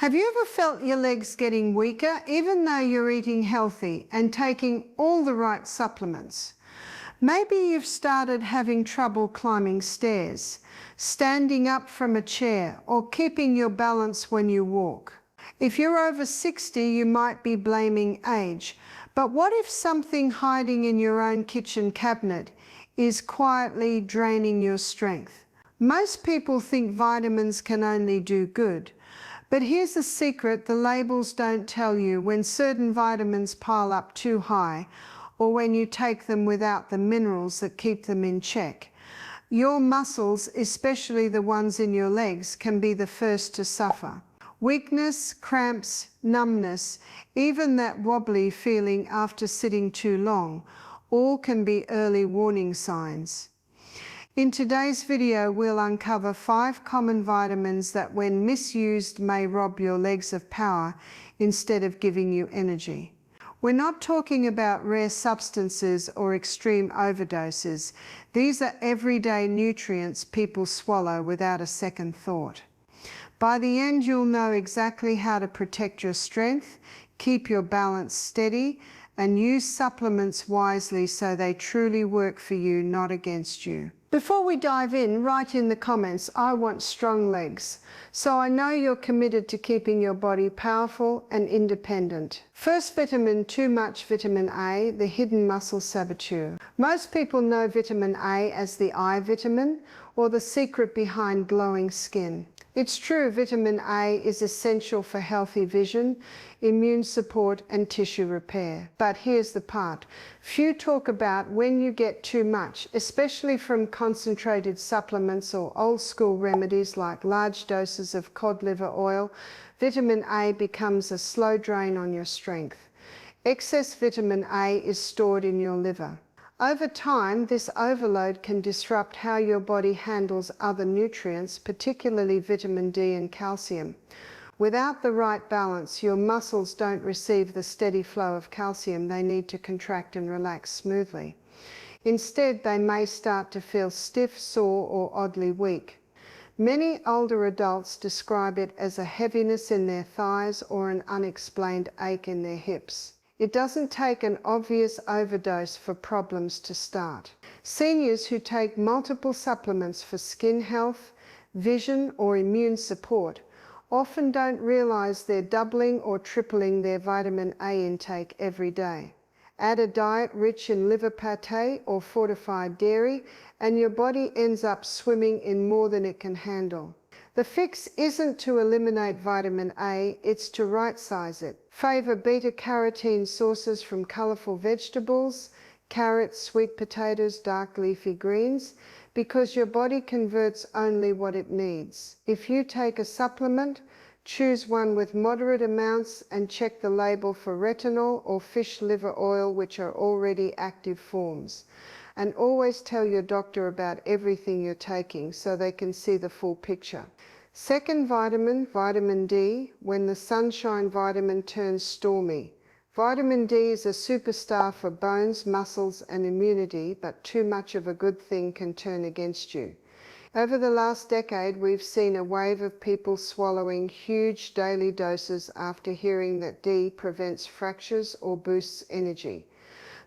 Have you ever felt your legs getting weaker even though you're eating healthy and taking all the right supplements? Maybe you've started having trouble climbing stairs, standing up from a chair, or keeping your balance when you walk. If you're over 60, you might be blaming age. But what if something hiding in your own kitchen cabinet is quietly draining your strength? Most people think vitamins can only do good. But here's the secret the labels don't tell you: when certain vitamins pile up too high, or when you take them without the minerals that keep them in check, your muscles, especially the ones in your legs, can be the first to suffer. Weakness, cramps, numbness, even that wobbly feeling after sitting too long, all can be early warning signs. In today's video, we'll uncover 5 common vitamins that, when misused, may rob your legs of power instead of giving you energy. We're not talking about rare substances or extreme overdoses. These are everyday nutrients people swallow without a second thought. By the end, you'll know exactly how to protect your strength, keep your balance steady, and use supplements wisely so they truly work for you, not against you. Before we dive in, write in the comments, "I want strong legs," so I know you're committed to keeping your body powerful and independent. First vitamin, too much vitamin A, the hidden muscle saboteur. Most people know vitamin A as the eye vitamin, or the secret behind glowing skin. It's true, vitamin A is essential for healthy vision, immune support, and tissue repair. But here's the part few talk about: when you get too much, especially from concentrated supplements or old-school remedies like large doses of cod liver oil, vitamin A becomes a slow drain on your strength. Excess vitamin A is stored in your liver. Over time, this overload can disrupt how your body handles other nutrients, particularly vitamin D and calcium. Without the right balance, your muscles don't receive the steady flow of calcium they need to contract and relax smoothly. Instead, they may start to feel stiff, sore, or oddly weak. Many older adults describe it as a heaviness in their thighs or an unexplained ache in their hips. It doesn't take an obvious overdose for problems to start. Seniors who take multiple supplements for skin health, vision, or immune support often don't realize they're doubling or tripling their vitamin A intake every day. Add a diet rich in liver pate or fortified dairy, and your body ends up swimming in more than it can handle. The fix isn't to eliminate vitamin A, it's to right-size it. Favor beta-carotene sources from colorful vegetables, carrots, sweet potatoes, dark leafy greens, because your body converts only what it needs. If you take a supplement, choose one with moderate amounts and check the label for retinol or fish liver oil, which are already active forms. And always tell your doctor about everything you're taking so they can see the full picture. Second vitamin, vitamin D, when the sunshine vitamin turns stormy. Vitamin D is a superstar for bones, muscles, and immunity, but too much of a good thing can turn against you. Over the last decade, we've seen a wave of people swallowing huge daily doses after hearing that D prevents fractures or boosts energy.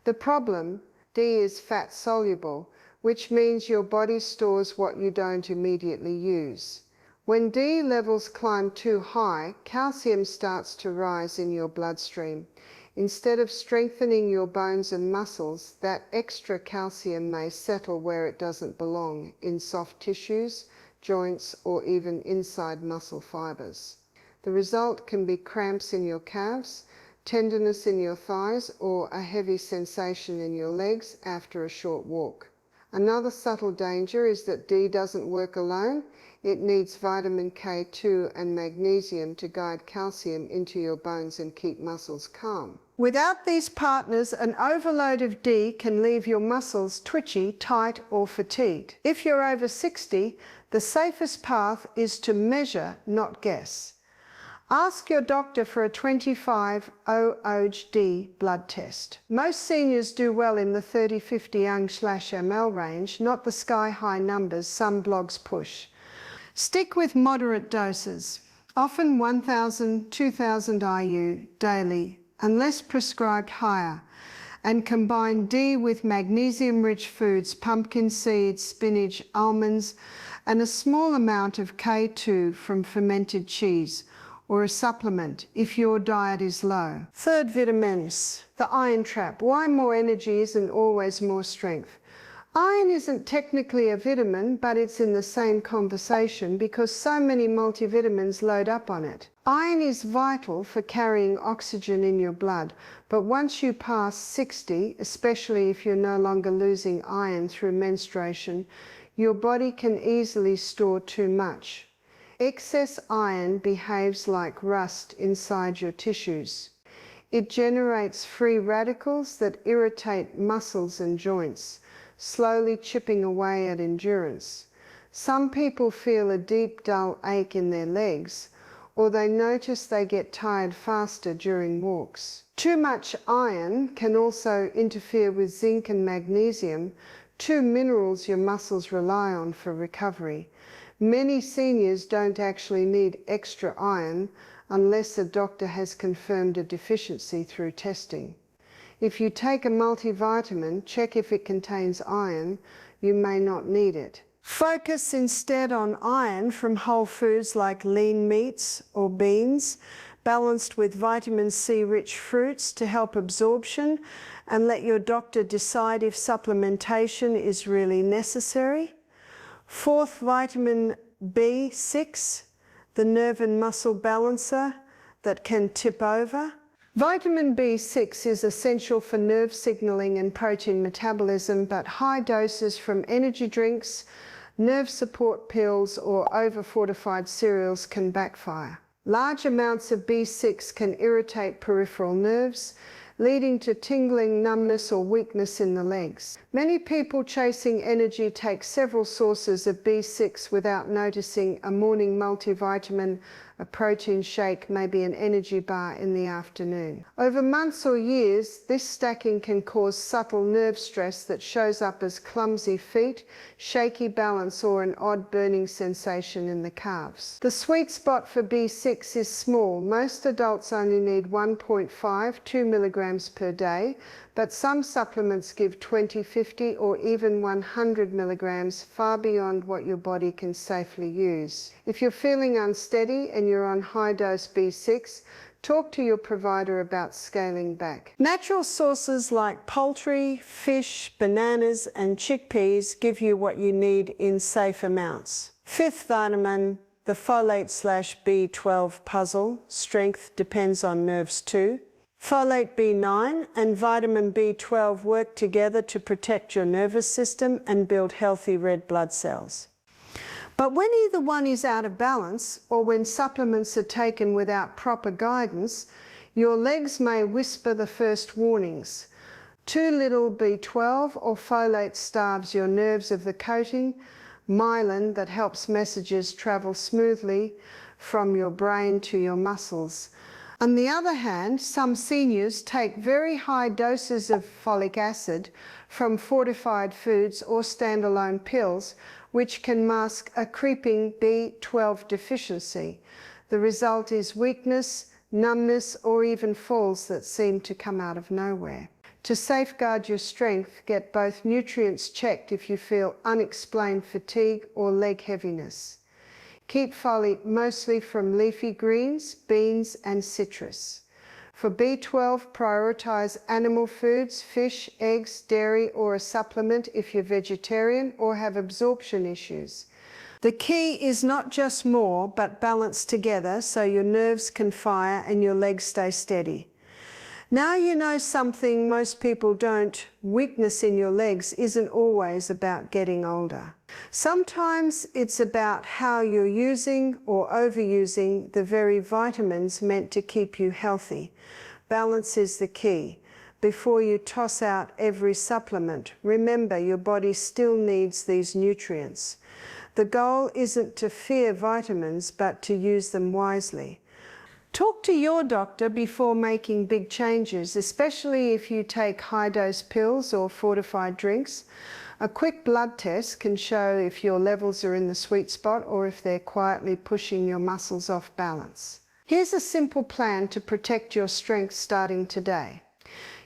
The problem: D is fat-soluble, which means your body stores what you don't immediately use. When D levels climb too high, calcium starts to rise in your bloodstream. Instead of strengthening your bones and muscles, that extra calcium may settle where it doesn't belong, in soft tissues, joints, or even inside muscle fibers. The result can be cramps in your calves, tenderness in your thighs, or a heavy sensation in your legs after a short walk. Another subtle danger is that D doesn't work alone. It needs vitamin K2 and magnesium to guide calcium into your bones and keep muscles calm. Without these partners, an overload of D can leave your muscles twitchy, tight, or fatigued. If you're over 60, the safest path is to measure, not guess. Ask your doctor for a 25-OH-D blood test. Most seniors do well in the 30-50 Ang/ml range, not the sky-high numbers some blogs push. Stick with moderate doses. often 1,000, 2,000 IU daily, unless prescribed higher, and combine D with magnesium-rich foods, pumpkin seeds, spinach, almonds, and a small amount of K2 from fermented cheese, or a supplement if your diet is low. Third, vitamins. The iron trap. Why more energy isn't always more strength? Iron isn't technically a vitamin, but it's in the same conversation because so many multivitamins load up on it. Iron is vital for carrying oxygen in your blood, but once you pass 60, especially if you're no longer losing iron through menstruation, your body can easily store too much. Excess iron behaves like rust inside your tissues. It generates free radicals that irritate muscles and joints, slowly chipping away at endurance. Some people feel a deep, dull ache in their legs, or they notice they get tired faster during walks. Too much iron can also interfere with zinc and magnesium, two minerals your muscles rely on for recovery. Many seniors don't actually need extra iron unless a doctor has confirmed a deficiency through testing. If you take a multivitamin, check if it contains iron. You may not need it. Focus instead on iron from whole foods like lean meats or beans, balanced with vitamin C-rich fruits to help absorption, and let your doctor decide if supplementation is really necessary. Fourth, vitamin B6, the nerve and muscle balancer that can tip over. Vitamin B6 is essential for nerve signaling and protein metabolism, but high doses from energy drinks, nerve support pills, or over-fortified cereals can backfire. Large amounts of B6 can irritate peripheral nerves, leading to tingling, numbness, or weakness in the legs. Many people chasing energy take several sources of B6 without noticing a morning multivitamin, a protein shake, maybe an energy bar in the afternoon. Over months or years, this stacking can cause subtle nerve stress that shows up as clumsy feet, shaky balance, or an odd burning sensation in the calves. The sweet spot for B6 is small. Most adults only need 1.5, 2 milligrams per day, but some supplements give 20, 50, or even 100 milligrams, far beyond what your body can safely use. If you're feeling unsteady and you're on high-dose B6, talk to your provider about scaling back. Natural sources like poultry, fish, bananas, and chickpeas give you what you need in safe amounts. Fifth vitamin, the folate/B12 puzzle. Strength depends on nerves too. Folate B9 and vitamin B12 work together to protect your nervous system and build healthy red blood cells. But when either one is out of balance, or when supplements are taken without proper guidance, your legs may whisper the first warnings. Too little B12 or folate starves your nerves of the coating, myelin, that helps messages travel smoothly from your brain to your muscles. On the other hand, some seniors take very high doses of folic acid from fortified foods or standalone pills, which can mask a creeping B12 deficiency. The result is weakness, numbness, or even falls that seem to come out of nowhere. To safeguard your strength, get both nutrients checked if you feel unexplained fatigue or leg heaviness. Keep folate mostly from leafy greens, beans, and citrus. For B12, prioritize animal foods, fish, eggs, dairy, or a supplement if you're vegetarian or have absorption issues. The key is not just more, but balance together so your nerves can fire and your legs stay steady. Now you know something most people don't. Weakness in your legs isn't always about getting older. Sometimes it's about how you're using or overusing the very vitamins meant to keep you healthy. Balance is the key. Before you toss out every supplement, remember your body still needs these nutrients. The goal isn't to fear vitamins, but to use them wisely. Talk to your doctor before making big changes, especially if you take high-dose pills or fortified drinks. A quick blood test can show if your levels are in the sweet spot or if they're quietly pushing your muscles off balance. Here's a simple plan to protect your strength starting today.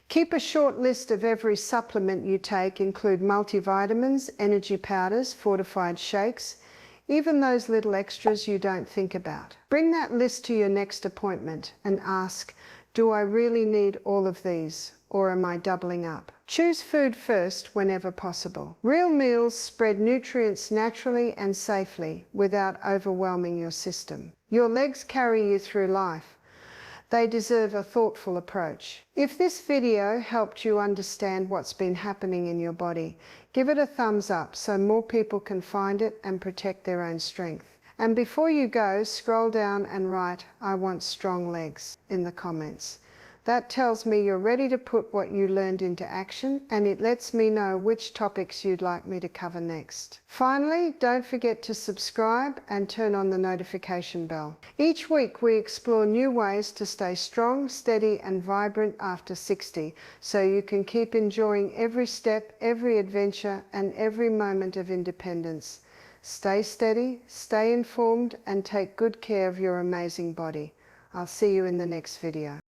Keep a short list of every supplement you take, include multivitamins, energy powders, fortified shakes, even those little extras you don't think about. Bring that list to your next appointment and ask, do I really need all of these, or am I doubling up? Choose food first whenever possible. Real meals spread nutrients naturally and safely without overwhelming your system. Your legs carry you through life. They deserve a thoughtful approach. If this video helped you understand what's been happening in your body, give it a thumbs up so more people can find it and protect their own strength. And before you go, scroll down and write, "I want strong legs," in the comments. That tells me you're ready to put what you learned into action, and it lets me know which topics you'd like me to cover next. Finally, don't forget to subscribe and turn on the notification bell. Each week we explore new ways to stay strong, steady and vibrant after 60, so you can keep enjoying every step, every adventure and every moment of independence. Stay steady, stay informed and take good care of your amazing body. I'll see you in the next video.